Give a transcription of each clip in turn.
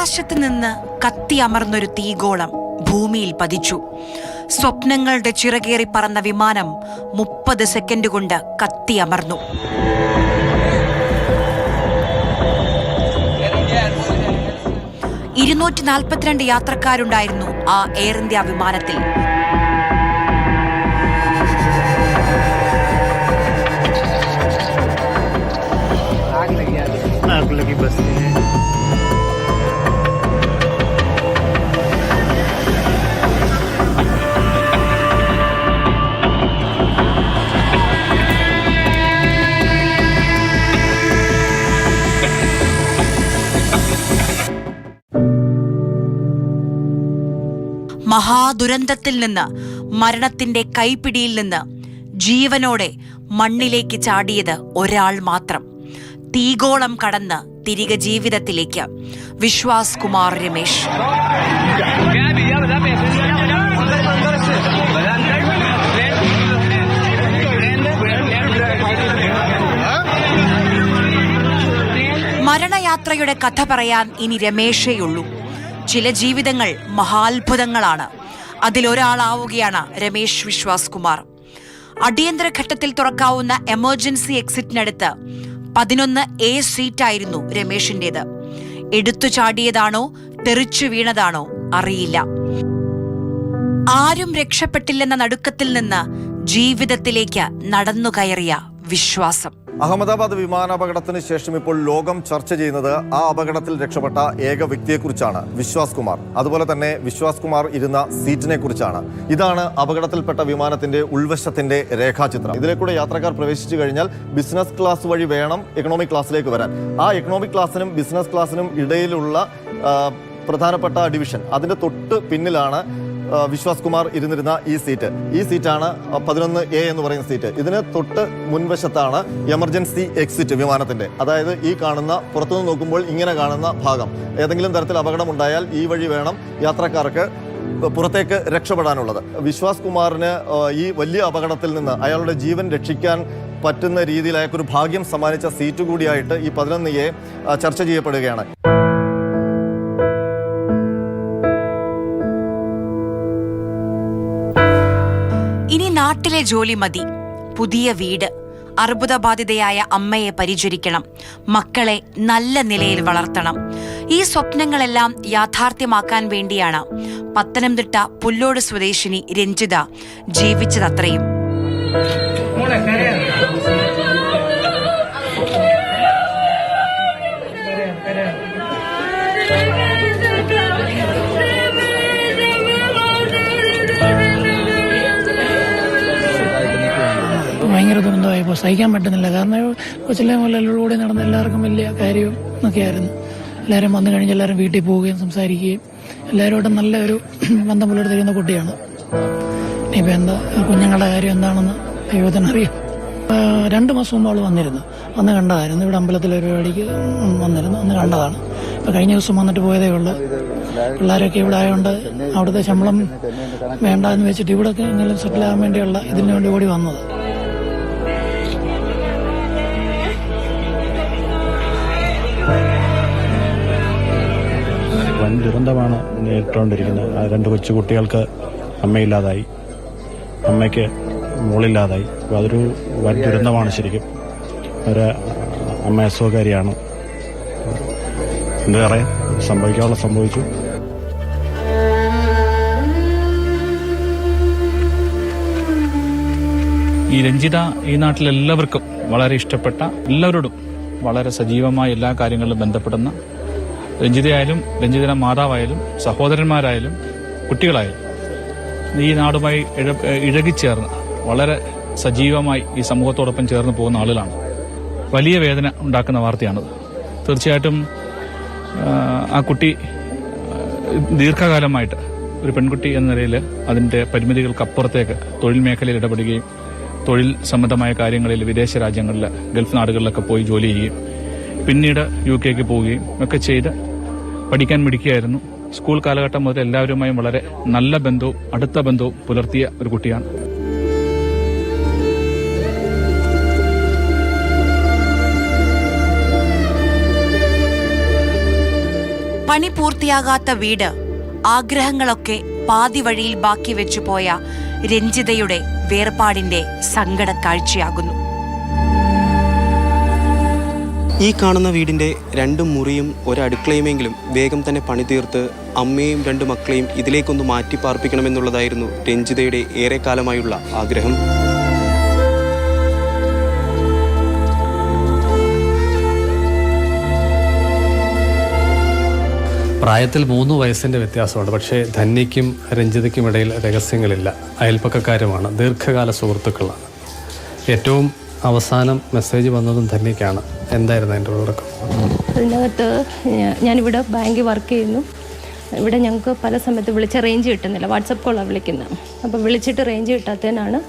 ആകാശത്ത് നിന്ന് കത്തിയമർന്നൊരു തീഗോളം ഭൂമിയിൽ പതിച്ചു. സ്വപ്നങ്ങളുടെ ചിറകേറി പറന്ന വിമാനം 30 സെക്കൻഡ് കൊണ്ട് കത്തിയമർന്നു. $242 യാത്രക്കാരുണ്ടായിരുന്നു ആ എയർ ഇന്ത്യ വിമാനത്തിൽ. മഹാദുരന്തത്തിൽ നിന്ന്, മരണത്തിന്റെ കൈപ്പിടിയിൽ നിന്ന് ജീവനോടെ മണ്ണിലേക്ക് ചാടിയത് ഒരാൾ മാത്രം. തീഗോളം കടന്ന് തിരികെ ജീവിതത്തിലേക്ക്. വിശ്വാസ് കുമാർ രമേശ്. മരണയാത്രയുടെ കഥ പറയാൻ ഇനി രമേശേയുള്ളൂ. ചില ജീവിതങ്ങൾ മഹാത്ഭുതങ്ങളാണ്. അതിലൊരാളാവുകയാണ് രമേശ് വിശ്വാസ് കുമാർ. അടിയന്തര ഘട്ടത്തിൽ തുറക്കാവുന്ന എമർജൻസി എക്സിറ്റിനടുത്ത് 11A സീറ്റായിരുന്നു രമേശിന്റേത്. എടുത്തു ചാടിയതാണോ തെറിച്ചു വീണതാണോ അറിയില്ല. ആരും രക്ഷപ്പെട്ടില്ലെന്ന നടുക്കത്തിൽ നിന്ന് ജീവിതത്തിലേക്ക് നടന്നു കയറിയ വിശ്വാസം. അഹമ്മദാബാദ് വിമാനാപകടത്തിന് ശേഷം ഇപ്പോൾ ലോകം ചർച്ച ചെയ്യുന്നത് ആ അപകടത്തിൽ രക്ഷപ്പെട്ട ഏക വ്യക്തിയെക്കുറിച്ചാണ്, വിശ്വാസ് കുമാർ. അതുപോലെ തന്നെ വിശ്വാസ് കുമാർ ഇരുന്ന സീറ്റിനെ കുറിച്ചാണ്. ഇതാണ് അപകടത്തിൽപ്പെട്ട വിമാനത്തിന്റെ ഉൾവശത്തിന്റെ രേഖാചിത്രം. ഇതിലേക്കൂടെ യാത്രക്കാർ പ്രവേശിച്ചു കഴിഞ്ഞാൽ ബിസിനസ് ക്ലാസ് വഴി വേണം എക്കണോമിക് ക്ലാസ്സിലേക്ക് വരാൻ. ആ എക്കണോമിക് ക്ലാസ്സിനും ബിസിനസ് ക്ലാസ്സിനും ഇടയിലുള്ള പ്രധാനപ്പെട്ട ഡിവിഷൻ, അതിന്റെ തൊട്ട് പിന്നിലാണ് വിശ്വാസ് കുമാർ ഇരുന്നിരുന്ന ഈ സീറ്റാണ് 11A എന്ന് പറയുന്ന സീറ്റ്. ഇതിന് തൊട്ട് മുൻവശത്താണ് എമർജൻസി എക്സിറ്റ് വിമാനത്തിന്റെ. അതായത് ഈ കാണുന്ന, പുറത്തുനിന്ന് നോക്കുമ്പോൾ ഇങ്ങനെ കാണുന്ന ഭാഗം. ഏതെങ്കിലും തരത്തിൽ അപകടമുണ്ടായാൽ ഈ വഴി വേണം യാത്രക്കാർക്ക് പുറത്തേക്ക് രക്ഷപ്പെടാനുള്ളത്. വിശ്വാസ് കുമാറിന് ഈ വലിയ അപകടത്തിൽ നിന്ന് അയാളുടെ ജീവൻ രക്ഷിക്കാൻ പറ്റുന്ന രീതിയിൽ അയാൾക്കൊരു ഭാഗ്യം സമ്മാനിച്ച സീറ്റ് കൂടിയായിട്ട് ഈ 11A ചർച്ച ചെയ്യപ്പെടുകയാണ്. ഇനി നാട്ടിലെ ജോലി മതി, പുതിയ വീട്, അർബുദബാധിതയായ അമ്മയെ പരിചരിക്കണം, മക്കളെ നല്ല നിലയിൽ വളർത്തണം. ഈ സ്വപ്നങ്ങളെല്ലാം യാഥാർത്ഥ്യമാക്കാൻ വേണ്ടിയാണ് പത്തനംതിട്ട പുല്ലോട് സ്വദേശിനി രഞ്ജിത ജീവിച്ചതത്രയും. ഭയങ്കര ദുരന്തമായപ്പോൾ സഹിക്കാൻ പറ്റുന്നില്ല. കാരണം കൊച്ചിലെ മുതലൂടെ നടന്ന എല്ലാവർക്കും വലിയ കാര്യവും ഒക്കെയായിരുന്നു. എല്ലാവരും വന്നു കഴിഞ്ഞ് എല്ലാവരും വീട്ടിൽ പോവുകയും സംസാരിക്കുകയും എല്ലാവരോടും നല്ല ഒരു ബന്ധം പുലർത്തിരുന്ന കുട്ടിയാണ്. ഇനിയിപ്പോൾ എന്താ കുഞ്ഞുങ്ങളുടെ കാര്യം എന്താണെന്ന് ദൈവത്തിനറിയാം. 2 മാസം മുമ്പ് അവൾ വന്ന് കണ്ടതായിരുന്നു. ഇവിടെ അമ്പലത്തിലെ പരിപാടിക്ക് വന്നിരുന്നു, അന്ന് കണ്ടതാണ്. ഇപ്പം കഴിഞ്ഞ ദിവസം വന്നിട്ട് പോയതേ ഉള്ളൂ. പിള്ളേരൊക്കെ ഇവിടെ ആയതുകൊണ്ട് അവിടുത്തെ ശമ്പളം വേണ്ട എന്ന് വെച്ചിട്ട് ഇവിടെയൊക്കെ എങ്ങനെ സെറ്റിലാകാൻ വേണ്ടിയുള്ള ഇതിനു വേണ്ടി ഓടി വന്നത്. വൻ ദുരന്തമാണ് നേരിട്ടുകൊണ്ടിരിക്കുന്നത്. 2 കൊച്ചു കുട്ടികൾക്ക് അമ്മയില്ലാതായി, അമ്മയ്ക്ക് മോളില്ലാതായി. അപ്പോൾ അതൊരു വൻ ദുരന്തമാണ് ശരിക്കും. ഒരു അമ്മ അസുഖകാരിയാണ്. എന്താ പറയാ, സംഭവിക്കാനുള്ള സംഭവിച്ചു. ഈ രഞ്ജിത ഈ നാട്ടിലെല്ലാവർക്കും വളരെ ഇഷ്ടപ്പെട്ട, എല്ലാവരോടും വളരെ സജീവമായ എല്ലാ കാര്യങ്ങളിലും ബന്ധപ്പെടുന്ന, രഞ്ജിതയായാലും രഞ്ജിതയുടെ മാതാവായാലും സഹോദരന്മാരായാലും കുട്ടികളായാലും ഈ നാടുമായി ഇഴകിച്ചേർന്ന് വളരെ സജീവമായി ഈ സമൂഹത്തോടൊപ്പം ചേർന്ന് പോകുന്ന ആളുകളാണ്. വലിയ വേദന ഉണ്ടാക്കുന്ന വാർത്തയാണത്. തീർച്ചയായിട്ടും ആ കുട്ടി ദീർഘകാലമായിട്ട് ഒരു പെൺകുട്ടി എന്ന നിലയിൽ അതിൻ്റെ പരിമിതികൾക്കപ്പുറത്തേക്ക് തൊഴിൽ മേഖലയിൽ ഇടപെടുകയും തൊഴിൽ സംബന്ധമായ കാര്യങ്ങളിൽ വിദേശ രാജ്യങ്ങളിൽ, ഗൾഫ് നാടുകളിലൊക്കെ പോയി ജോലി ചെയ്യുകയും പിന്നീട് UK പോവുകയും ഒക്കെ ചെയ്ത് പഠിക്കാൻ മിടുക്കിയായിരുന്നു. സ്കൂൾ കാലഘട്ടം മുതൽ എല്ലാവരുമായും വളരെ നല്ല ബന്ധവും അടുത്ത ബന്ധവും പുലർത്തിയ ഒരു കുട്ടിയാണ്. പണി പൂർത്തിയാകാത്ത വീട്, ആഗ്രഹങ്ങളൊക്കെ പാതി വഴിയിൽ ബാക്കി വെച്ചു പോയ രഞ്ജിതയുടെ വേർപാടിന്റെ സങ്കട കാഴ്ചയാകുന്നു. ഈ കാണുന്ന വീടിൻ്റെ 2 മുറിയും ഒരടുക്കളയുമെങ്കിലും വേഗം തന്നെ പണി തീർത്ത് അമ്മയും 2 മക്കളെയും ഇതിലേക്കൊന്ന് മാറ്റി പാർപ്പിക്കണമെന്നുള്ളതായിരുന്നു രഞ്ജിതയുടെ ഏറെക്കാലമായുള്ള ആഗ്രഹം. പ്രായത്തിൽ 3 വയസ്സിൻ്റെ വ്യത്യാസമുണ്ട്. പക്ഷേ ധന്യയ്ക്കും രഞ്ജിതയ്ക്കും ഇടയിൽ രഹസ്യങ്ങളില്ല. അയൽപ്പക്കക്കാരുമാണ്, ദീർഘകാല സുഹൃത്തുക്കളാണ്. ഏറ്റവും അവസാനം മെസ്സേജ് വന്നതും ധന്യയ്ക്കാണ്. എന്തായിരുന്നു അതിൻ്റെ ഉള്ളടക്കം? അതിനകത്ത് ഞാനിവിടെ ബാങ്കിൽ വർക്ക് ചെയ്യുന്നു. ഇവിടെ ഞങ്ങൾക്ക് പല സമയത്ത് വിളിച്ച റേഞ്ച് കിട്ടുന്നില്ല. വാട്സപ്പ് കോളാണ് വിളിക്കുന്നത്. അപ്പോൾ വിളിച്ചിട്ട് റേഞ്ച് കിട്ടാത്തതിനാണ്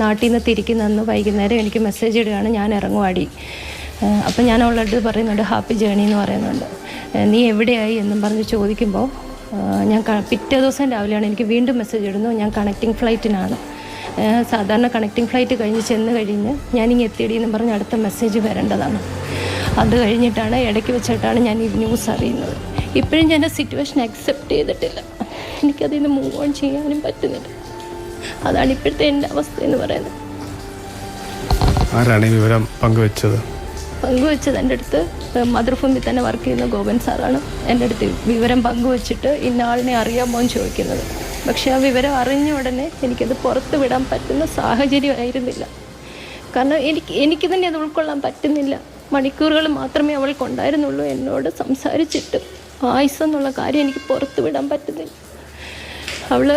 നാട്ടിൽ നിന്ന് തിരിക്കുന്നതെന്ന് വൈകുന്നേരം എനിക്ക് മെസ്സേജ് ഇടുകയാണ്, ഞാൻ ഇറങ്ങുവാടി. അപ്പോൾ ഞാൻ അവളോട് പറയുന്നുണ്ട് ഹാപ്പി ജേണി എന്ന് പറയുന്നുണ്ട്. നീ എവിടെയായി എന്നും പറഞ്ഞ് ചോദിക്കുമ്പോൾ ഞാൻ പിറ്റേ ദിവസം രാവിലെയാണ് എനിക്ക് വീണ്ടും മെസ്സേജ് ഇടുന്നു, ഞാൻ കണക്റ്റിംഗ് ഫ്ലൈറ്റിനാണ്. സാധാരണ കണക്റ്റിംഗ് ഫ്ലൈറ്റ് കഴിഞ്ഞ് ചെന്ന് കഴിഞ്ഞ് ഞാനിങ്ങ് എത്തിയടി എന്ന് പറഞ്ഞ് അടുത്ത മെസ്സേജ് വരേണ്ടതാണ്. അത് കഴിഞ്ഞിട്ടാണ് ഇടയ്ക്ക് വെച്ചിട്ടാണ് ഞാൻ ഈ ന്യൂസ് അറിയുന്നത്. ഇപ്പോഴും ഞാൻ ആ സിറ്റുവേഷൻ അക്സെപ്റ്റ് ചെയ്തിട്ടില്ല. എനിക്കതിൽ നിന്ന് മൂവ് ഓൺ ചെയ്യാനും പറ്റുന്നില്ല. അതാണ് ഇപ്പോഴത്തെ എൻ്റെ അവസ്ഥ എന്ന് പറയുന്നത്. ആരാണ് ഈ വിവരം പങ്കുവെച്ചത്? എൻ്റെ അടുത്ത് മദർഭൂമിയിൽ തന്നെ വർക്ക് ചെയ്യുന്ന ഗോപൻ സാറാണ് എൻ്റെ അടുത്ത് വിവരം പങ്കുവച്ചിട്ട് ഇന്ന ആളിനെ അറിയാമോ എന്ന് ചോദിക്കുന്നത്. പക്ഷേ ആ വിവരം അറിഞ്ഞ ഉടനെ എനിക്കത് പുറത്ത് വിടാൻ പറ്റുന്ന സാഹചര്യമായിരുന്നില്ല. കാരണം എനിക്ക് തന്നെ അത് ഉൾക്കൊള്ളാൻ പറ്റുന്നില്ല. മണിക്കൂറുകൾ മാത്രമേ അവൾക്കുണ്ടായിരുന്നുള്ളൂ എന്നോട് സംസാരിച്ചിട്ട്. ആയുസ് എന്നുള്ള കാര്യം എനിക്ക് പുറത്ത് വിടാൻ പറ്റുന്നില്ല. അവൾ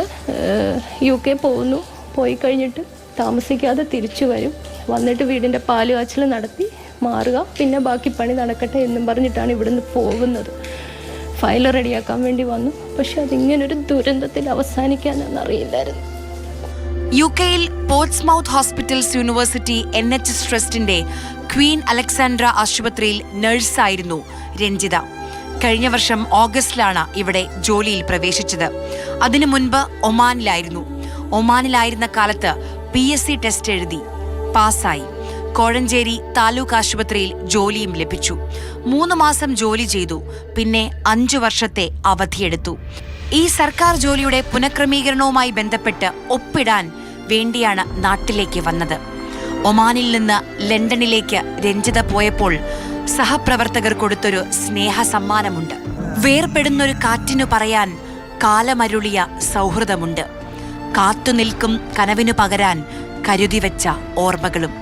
UK പോകുന്നു. പോയി കഴിഞ്ഞിട്ട് താമസിക്കാതെ തിരിച്ചു വരും. വന്നിട്ട് വീടിൻ്റെ പാല് കാച്ചൽ നടത്തി മാറുക, പിന്നെ ബാക്കി പണി നടക്കട്ടെ എന്നും പറഞ്ഞിട്ടാണ് ഇവിടുന്ന് പോകുന്നത്. ഫയൽ റെഡിയാക്കാൻ വേണ്ടി വന്നു. പക്ഷെ അതിങ്ങനൊരു ദുരന്തത്തിൽ അവസാനിക്കാനെന്ന് അറിയില്ലായിരുന്നു. UK-യിൽ പോർട്സ്മൗത്ത് ഹോസ്പിറ്റൽസ് യൂണിവേഴ്സിറ്റി NHS ട്രസ്റ്റിന്റെ ക്വീൻ അലക്സാൻഡ്ര ആശുപത്രിയിൽ നഴ്സായിരുന്നു രഞ്ജിത. കഴിഞ്ഞ വർഷം ഓഗസ്റ്റിലാണ് ഇവിടെ ജോലിയിൽ പ്രവേശിച്ചത്. അതിനു മുൻപ് ഒമാനിലായിരുന്നു. ഒമാനിലായിരുന്ന കാലത്ത് PSC ടെസ്റ്റ് എഴുതി പാസ്സായി. കോഴഞ്ചേരി താലൂക്ക് ആശുപത്രിയിൽ ജോലിയും ലഭിച്ചു. 3 മാസം ജോലി ചെയ്തു. പിന്നെ 5 വർഷത്തെ അവധിയെടുത്തു. ഈ സർക്കാർ ജോലിയുടെ പുനഃക്രമീകരണവുമായി ബന്ധപ്പെട്ട് ഒപ്പിടാൻ വേണ്ടിയാണ് നാട്ടിലേക്ക് വന്നത്. ഒമാനിൽ നിന്ന് ലണ്ടനിലേക്ക് രഞ്ജിത പോയപ്പോൾ സഹപ്രവർത്തകർ കൊടുത്തൊരു സ്നേഹ സമ്മാനമുണ്ട്. വേർപെടുന്നൊരു കാറ്റിനു പറയാൻ കാലമരുളിയ സൗഹൃദമുണ്ട്. കാത്തുനിൽക്കും കനവിനു പകരാൻ കരുതിവെച്ച ഓർമ്മകളും.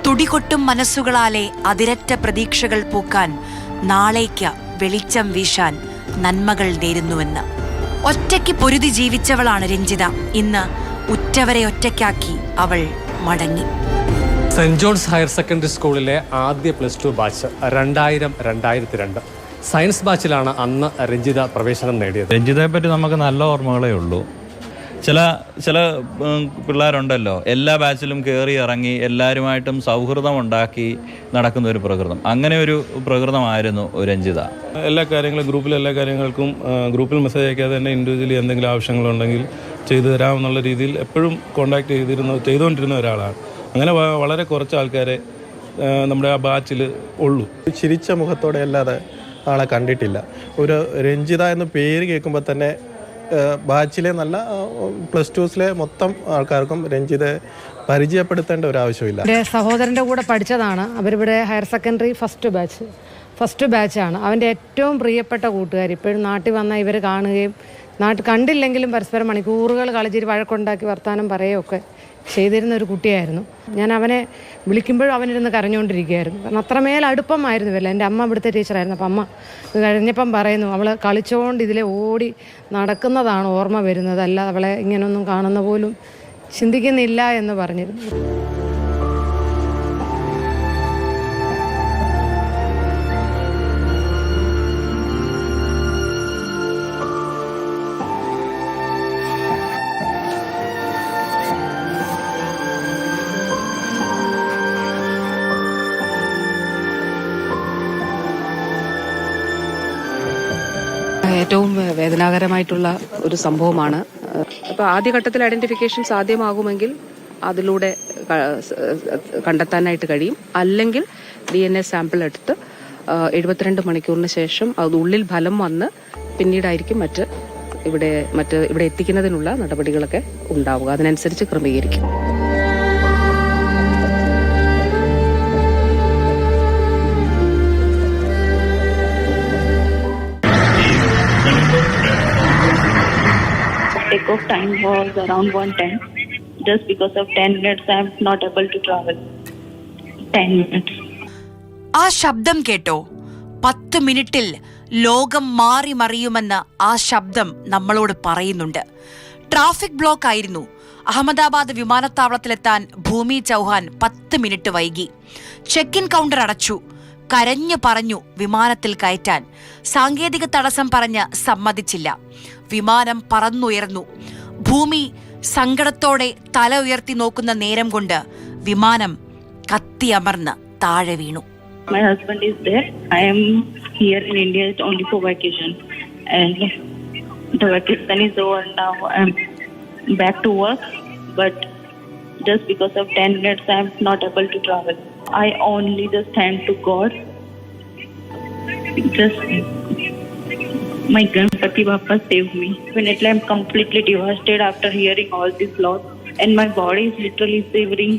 തുടികൊട്ടും മനസ്സുകളാലെ അതിരറ്റ പ്രതീക്ഷകൾ പൂക്കാൻ നാളേക്ക് വെളിച്ചം വീശാൻ നന്മകൾ നേരുന്നുവെന്ന്. ഒറ്റയ്ക്ക് പൊരുതി ജീവിച്ചവളാണ് രഞ്ജിത. ഇന്ന് ഉറ്റവരെ ഒറ്റയ്ക്കാക്കി അവൾ മടങ്ങി. സെന്റ് ജോൺസ് ഹയർ സെക്കൻഡറി സ്കൂളിലെ ആദ്യ +2 ബാച്ച് 2000-2002 സയൻസ് ബാച്ചിലാണ് അന്ന് രഞ്ജിത പ്രവേശനം നേടിയത്. രഞ്ജിതയെ പറ്റി നമുക്ക് നല്ല ഓർമ്മകളേ ഉള്ളൂ. ചില പിള്ളേരുണ്ടല്ലോ, എല്ലാ ബാച്ചിലും കയറി ഇറങ്ങി എല്ലാവരുമായിട്ടും സൗഹൃദം ഉണ്ടാക്കി നടക്കുന്ന ഒരു പ്രകൃതം. അങ്ങനെ ഒരു പ്രകൃതമായിരുന്നു രഞ്ജിത. എല്ലാ കാര്യങ്ങളും എല്ലാ കാര്യങ്ങൾക്കും ഗ്രൂപ്പിൽ മെസ്സേജ് അയക്കാതെ തന്നെ ഇൻഡിവിജ്വലി എന്തെങ്കിലും ആവശ്യങ്ങളുണ്ടെങ്കിൽ ചെയ്തു തരാമെന്നുള്ള രീതിയിൽ എപ്പോഴും കോൺടാക്ട് ചെയ്തുകൊണ്ടിരുന്ന ഒരാളാണ്. അങ്ങനെ വളരെ കുറച്ച് ആൾക്കാരെ നമ്മുടെ ആ ബാച്ചിൽ ഉള്ളൂ. ചിരിച്ച മുഖത്തോടെ അല്ലാതെ ആളെ കണ്ടിട്ടില്ല. ഒരു രഞ്ജിത എന്ന പേര് കേൾക്കുമ്പോൾ തന്നെ ബാച്ചിലെ നല്ല +2 മൊത്തം ആൾക്കാർക്കും രഞ്ജിതയെ പരിചയപ്പെടുത്തേണ്ട ഒരു ആവശ്യമില്ല. എൻ്റെ സഹോദരൻ്റെ കൂടെ പഠിച്ചതാണ്. അവരിവിടെ ഹയർ സെക്കൻഡറി ഫസ്റ്റ് ബാച്ചാണ്. അവൻ്റെ ഏറ്റവും പ്രിയപ്പെട്ട കൂട്ടുകാർ. ഇപ്പോഴും നാട്ടിൽ വന്നാൽ ഇവർ കാണുകയും കണ്ടില്ലെങ്കിലും പരസ്പരം മണിക്കൂറുകൾ കളിച്ചിരി വഴക്കുണ്ടാക്കി വർത്തമാനം പറയുകയൊക്കെ ചെയ്തിരുന്ന ഒരു കുട്ടിയായിരുന്നു. ഞാൻ അവനെ വിളിക്കുമ്പോഴും അവനിരുന്ന് കരഞ്ഞുകൊണ്ടിരിക്കുകയായിരുന്നു. കാരണം അത്രമേൽ അടുപ്പമായിരുന്നു ഇവല്ല. എൻ്റെ അമ്മ ഇവിടുത്തെ ടീച്ചറായിരുന്നു. അപ്പം അമ്മ ഇത് കഴിഞ്ഞപ്പം പറയുന്നു, അവൾ കളിച്ചുകൊണ്ട് ഇതിലെ ഓടി നടക്കുന്നതാണ് ഓർമ്മ വരുന്നത്, അല്ല അവളെ ഇങ്ങനൊന്നും കാണുന്ന പോലും ചിന്തിക്കുന്നില്ല എന്ന് പറഞ്ഞിരുന്നു. ഏറ്റവും വേദനാകരമായിട്ടുള്ള ഒരു സംഭവമാണ്. അപ്പോൾ ആദ്യഘട്ടത്തിൽ ഐഡന്റിഫിക്കേഷൻ സാധ്യമാകുമെങ്കിൽ അതിലൂടെ കണ്ടെത്താനായിട്ട് കഴിയും. അല്ലെങ്കിൽ DNA സാമ്പിൾ എടുത്ത് 72 മണിക്കൂറിന് ശേഷം അത് ഉള്ളിൽ ഫലം വന്ന് പിന്നീടായിരിക്കും ഇവിടെ എത്തിക്കുന്നതിനുള്ള നടപടികളൊക്കെ ഉണ്ടാവുക. അതിനനുസരിച്ച് ക്രമീകരിക്കും. Takeoff time was around 1:10. Just because of 10 minutes, I am not able to travel. 10 minutes. ആ ശബ്ദം കേട്ടോ? 10 മിനിറ്റിൽ ലോകം മാറി മറിയുമെന്ന് ആ ശബ്ദം നമ്മളോട് പറയുന്നുണ്ട്. ട്രാഫിക് ബ്ലോക്ക് ആയിരുന്നു. അഹമ്മദാബാദ് വിമാനത്താവളത്തിലെത്താൻ ഭൂമി ചൗഹാൻ 10 മിനിറ്റ് വൈകി. ചെക്ക് ഇൻ കൗണ്ടർ അടച്ചു. കരഞ്ഞു പറഞ്ഞു വിമാനത്തിൽ കയറ്റാൻ. സാങ്കേതിക തടസ്സം പറഞ്ഞ് സമ്മതിച്ചില്ല. വിമാനം പറന്നുയർന്നു. ഭൂമി സങ്കടത്തോടെ തല ഉയർത്തി നോക്കുന്ന നേരം കൊണ്ട് വിമാനം കത്തിയമർന്ന് താഴെ വീണു. My husband is there. I am here in India only for vacation, and the vacation is over now. I am back to work, but just because of 10 minutes, I am not able to travel. I only just thank to God. Just my Ganpati Bappa saved me. Definitely, I am completely devastated after hearing all this loss, and my body is literally shivering.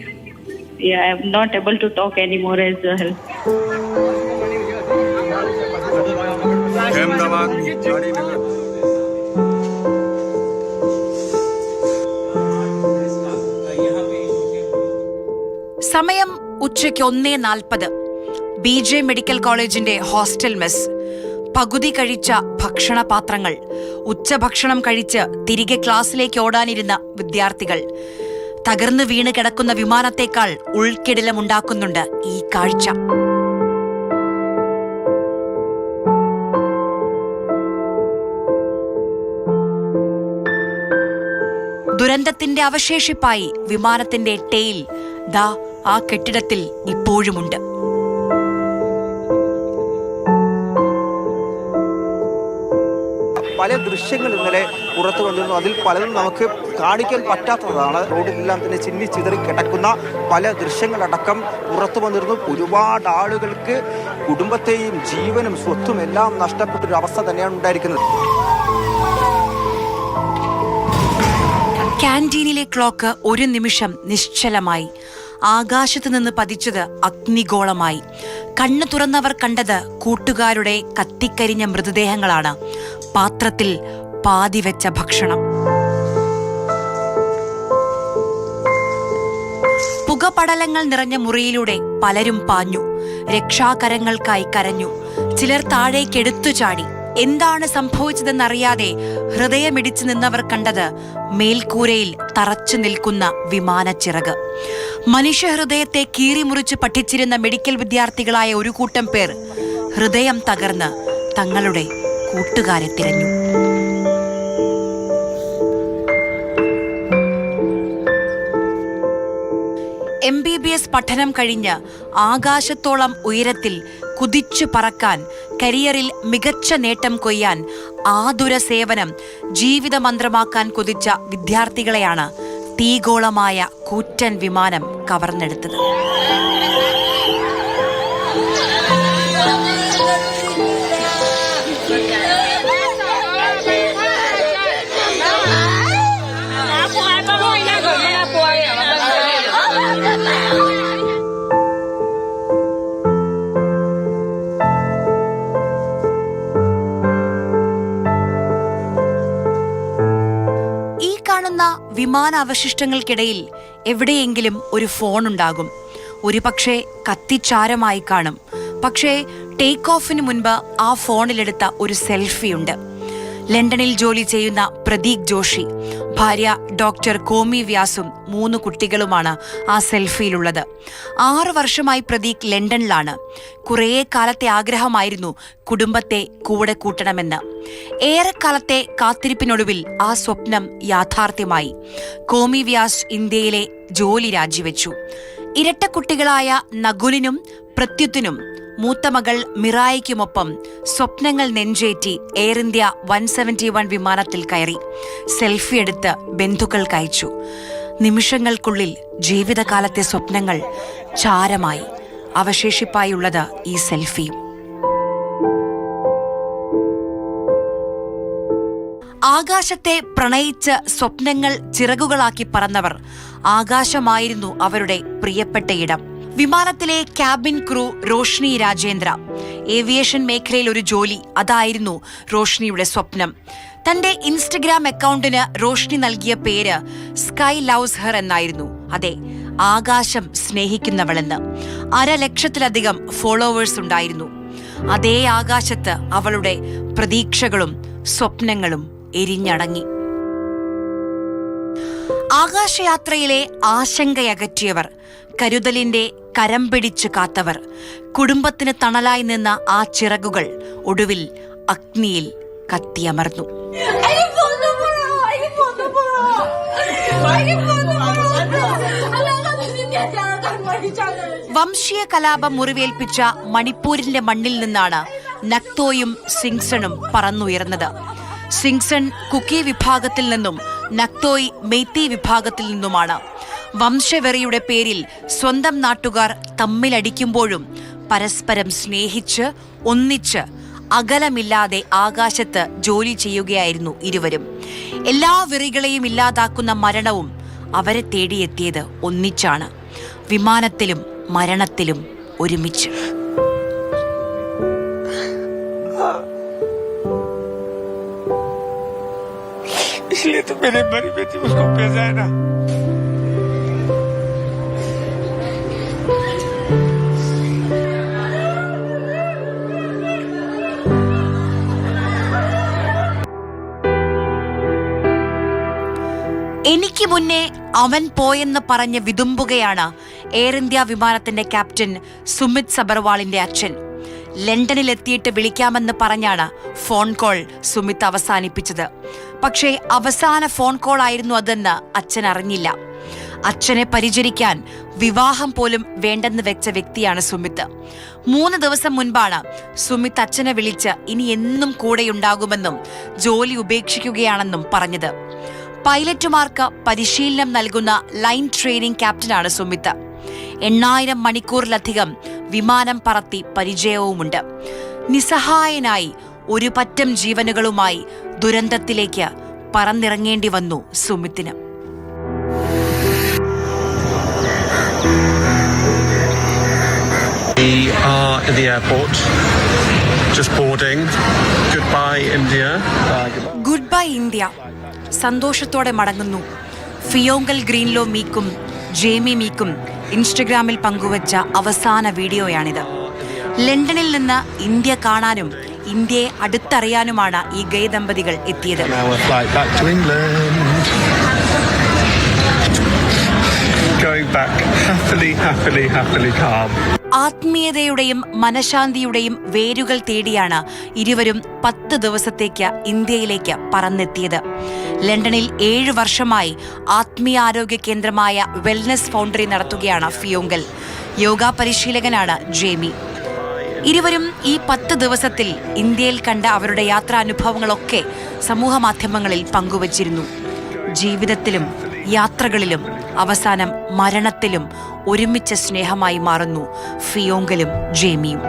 Yeah, I am not able to talk anymore as well. സമയം ഉച്ചയ്ക്ക് 1:40. BJ medical കോളേജിന്റെ hostel mess. പകുതി കഴിച്ച ഭക്ഷണപാത്രങ്ങൾ. ഉച്ചഭക്ഷണം കഴിച്ച് തിരികെ ക്ലാസ്സിലേക്ക് ഓടാനിരുന്ന വിദ്യാർത്ഥികൾ. തകർന്നു വീണ് കിടക്കുന്ന വിമാനത്തേക്കാൾ ഉൾക്കിടിലമുണ്ടാക്കുന്നുണ്ട് ഈ കാഴ്ച. ദുരന്തത്തിന്റെ അവശേഷിപ്പായി വിമാനത്തിന്റെ ടെയിൽ ദാ ആ കെട്ടിടത്തിൽ ഇപ്പോഴുമുണ്ട്. പല ദൃശ്യങ്ങൾ ഇന്നലെ പുറത്തു വന്നിരുന്നു. അതിൽ പലതും നമുക്ക് കാണിക്കാൻ പറ്റാത്തതാണ്. റോഡിലെല്ലാം തന്നെ ചിന്നി ചിതറി കിടക്കുന്ന പല ദൃശ്യങ്ങളടക്കം പുറത്തു വന്നിരുന്നു. ഒരുപാട് ആളുകൾക്ക് കുടുംബത്തെയും ജീവനും സ്വത്തും എല്ലാം നഷ്ടപ്പെട്ടൊരു അവസ്ഥ തന്നെയാണ് ഉണ്ടായിരിക്കുന്നത്. ക്യാന്റീനിലെ ക്ലോക്ക് ഒരു നിമിഷം നിശ്ചലമായി. ആകാശത്ത് നിന്ന് പതിച്ചത് അഗ്നിഗോളമായി. കണ്ണു തുറന്നവർ കണ്ടത് കൂട്ടുകാരുടെ കത്തിക്കരിഞ്ഞ മൃതദേഹങ്ങളാണ്. പാത്രത്തിൽ പാതിവെച്ച ഭക്ഷണം. പുകപടലങ്ങൾ നിറഞ്ഞ മുറിയിലൂടെ പലരും പാഞ്ഞു. രക്ഷാകരങ്ങൾക്കായി കരഞ്ഞു. ചിലർ താഴേക്കെടുത്തു ചാടി. എന്താണ് സംഭവിച്ചതെന്നറിയാതെ ഹൃദയമിടിച്ചു നിന്നവർ കണ്ടത് മേൽക്കൂരയിൽ തറച്ചു നിൽക്കുന്ന വിമാനച്ചിറക്. മനുഷ്യഹൃദയത്തെ കീറിമുറിച്ച് പഠിച്ചിരുന്ന മെഡിക്കൽ വിദ്യാർത്ഥികളായ ഒരു കൂട്ടം പേർ ഹൃദയം തകർന്ന് തങ്ങളുടെ കൂട്ടുകാരെ തിരഞ്ഞു. MBBS പഠനം കഴിഞ്ഞ് ആകാശത്തോളം ഉയരത്തിൽ കുതിച്ചു പറക്കാൻ, കരിയറിൽ മികച്ച നേട്ടം കൊയ്യാൻ, ആതുര സേവനം ജീവിതമന്ത്രമാക്കാൻ കൊതിച്ച വിദ്യാർത്ഥികളെയാണ് തീഗോളമായ കൂറ്റൻ വിമാനം കവർന്നെടുത്തത്. വിമാനാവശിഷ്ടങ്ങൾക്കിടയിൽ എവിടെയെങ്കിലും ഒരു ഫോൺ ഉണ്ടാകും. ഒരുപക്ഷെ കത്തിച്ചാരമായി കാണും. പക്ഷേ ടേക്ക് ഓഫിന് മുൻപ് ആ ഫോണിലെടുത്ത ഒരു സെൽഫിയുണ്ട്. ലണ്ടനിൽ ജോലി ചെയ്യുന്ന പ്രദീക് ജോഷി, ഭാര്യ ഡോക്ടർ കോമി വ്യാസും 3 കുട്ടികളുമാണ് ആ സെൽഫിയിലുള്ളത്. 6 വർഷമായി പ്രദീക് ലണ്ടനിലാണ്. കുറേ കാലത്തെ ആഗ്രഹമായിരുന്നു കുടുംബത്തെ കൂടെ കൂട്ടണമെന്ന്. ഏറെക്കാലത്തെ കാത്തിരിപ്പിനൊടുവിൽ ആ സ്വപ്നം യാഥാർത്ഥ്യമായി. കോമി വ്യാസ് ഇന്ത്യയിലെ ജോലി രാജിവെച്ചു. ഇരട്ടക്കുട്ടികളായ നകുലിനും പ്രത്യുത്തിനും മൂത്ത മകൾ മിറായിക്കുമൊപ്പം സ്വപ്നങ്ങൾ നെഞ്ചേറ്റി എയർ ഇന്ത്യ 171 വിമാനത്തിൽ കയറി. സെൽഫി എടുത്ത് ബന്ധുക്കൾക്ക് അയച്ചു. നിമിഷങ്ങൾക്കുള്ളിൽ ജീവിതകാലത്തെ സ്വപ്നങ്ങൾ ചാരമായി. അവശേഷിപ്പായുള്ളത് ഈ സെൽഫിയും. ആകാശത്തെ പ്രണയിച്ച് സ്വപ്നങ്ങൾ ചിറകുകളാക്കി പറന്നവർ. ആകാശമായിരുന്നു അവരുടെ പ്രിയപ്പെട്ട ഇടം. വിമാനത്തിലെ cabin crew Roshni Rajendra. Aviation മേഖലയിൽ ഒരു ജോലി, അതായിരുന്നു റോഷ്നിയുടെ സ്വപ്നം. തന്റെ ഇൻസ്റ്റഗ്രാം അക്കൗണ്ടിന് റോഷ്നി നൽകിയ പേര് സ്കൈ ലവ്സ് ഹെർ എന്നായിരുന്നു. അതെ, ആകാശം സ്നേഹിക്കുന്നവളെന്ന്. 1,00,000-ലധികം ഫോളോവേഴ്സ് ഉണ്ടായിരുന്നു. അതേ ആകാശത്ത് അവളുടെ പ്രതീക്ഷകളും സ്വപ്നങ്ങളും എരിഞ്ഞടങ്ങി. ആകാശയാത്രയിലെ ആശങ്കയകറ്റിയവർ, കരുതലിന്റെ കരം പിടിച്ചു കാത്തവർ, കുടുംബത്തിന് തണലായി നിന്ന ആ ചിറകുകൾ ഒടുവിൽ അഗ്നിയിൽ കത്തിയമർന്നു. വംശീയ കലാപം മുറിവേൽപ്പിച്ച മണിപ്പൂരിന്റെ മണ്ണിൽ നിന്നാണ് നക്തോയും സിങ്സണും പറന്നുയർന്നത്. സിങ്സൺ കുക്കി വിഭാഗത്തിൽ നിന്നും നക്തോയ് മെയ്തി വിഭാഗത്തിൽ നിന്നുമാണ്. വംശവെറിയുടെ പേരിൽ സ്വന്തം നാട്ടുകാർ തമ്മിലടിക്കുമ്പോഴും പരസ്പരം സ്നേഹിച്ച് ഒന്നിച്ച് അകലമില്ലാതെ ആകാശത്ത് ജോലി ചെയ്യുകയായിരുന്നു ഇരുവരും. എല്ലാ വെറികളെയും ഇല്ലാതാക്കുന്ന മരണവും അവരെ തേടിയെത്തിയത് ഒന്നിച്ചാണ്, വിമാനത്തിലും മരണത്തിലും ഒരുമിച്ച്. എനിക്ക് മുന്നേ അവൻ പോയെന്ന് പറഞ്ഞ് വിതുമ്പുകയാണ് എയർ ഇന്ത്യ വിമാനത്തിന്റെ ക്യാപ്റ്റൻ സുമിത് സബർവാളിന്റെ അച്ഛൻ. ലണ്ടനിലെത്തിയിട്ട് വിളിക്കാമെന്ന് പറഞ്ഞാണ് ഫോൺ കോൾ സുമിത് അവസാനിപ്പിച്ചത്. പക്ഷേ അവസാന ഫോൺ കോൾ ആയിരുന്നു അതെന്ന് അച്ഛൻ അറിഞ്ഞില്ല. അച്ഛനെ പരിചരിക്കാൻ വിവാഹം പോലും വേണ്ടെന്ന് വെച്ച വ്യക്തിയാണ് സുമിത്. 3 ദിവസം മുൻപാണ് സുമിത് അച്ഛനെ വിളിച്ച് ഇനി എന്നും കൂടെയുണ്ടാകുമെന്നും ജോലി ഉപേക്ഷിക്കുകയാണെന്നും പറഞ്ഞത്. പൈലറ്റുമാർക്ക് പരിശീലനം നൽകുന്ന ലൈൻ ട്രെയിനിംഗ് ക്യാപ്റ്റനാണ് സുമിത്. 8000 മണിക്കൂറിലധികം വിമാനം പറത്തി പരിചയവുമുണ്ട്. നിസ്സഹായനായി ഒരു പറ്റം ജീവനുകളുമായി ദുരന്തത്തിലേക്ക് പറന്നിറങ്ങേണ്ടി വന്നു സുമിത്തിന്. Good bye India. സന്തോഷത്തോടെ മടങ്ങുന്നു. ഫിയോങ്കൽ ഗ്രീൻലോ മീക്കും ജേമി മീക്കും ഇൻസ്റ്റഗ്രാമിൽ പങ്കുവച്ച അവസാന വീഡിയോയാണിത്. ലണ്ടനിൽ നിന്ന് ഇന്ത്യ കാണാനും ഇന്ത്യയെ അടുത്തറിയാനുമാണ് ഈ ഗേ ദമ്പതികൾ എത്തിയത്. ആത്മീയതയുടെയും മനഃശാന്തിയുടെയും വേരുകൾ തേടിയാണ് ഇരുവരും 10 ദിവസത്തേക്ക് ഇന്ത്യയിലേക്ക് പറന്നെത്തിയത്. ലണ്ടനിൽ 7 വർഷമായി ആത്മീയാരോഗ്യ കേന്ദ്രമായ വെൽനസ് ഫൗണ്ടറി നടത്തുകയാണ് ഫിയോങ്കൽ. യോഗ പരിശീലകനാണ് ജേമി. ഇരുവരും ഈ 10 ദിവസത്തിൽ ഇന്ത്യയിൽ കണ്ട അവരുടെ യാത്രാനുഭവങ്ങളൊക്കെ സമൂഹമാധ്യമങ്ങളിൽ പങ്കുവച്ചിരുന്നു. ജീവിതത്തിലും യാത്രകളിലും അവസാനം മരണത്തിലും ഒരുമിച്ച സ്നേഹമായി മാറുന്നു ഫിയോങ്കലും ജേമിയും.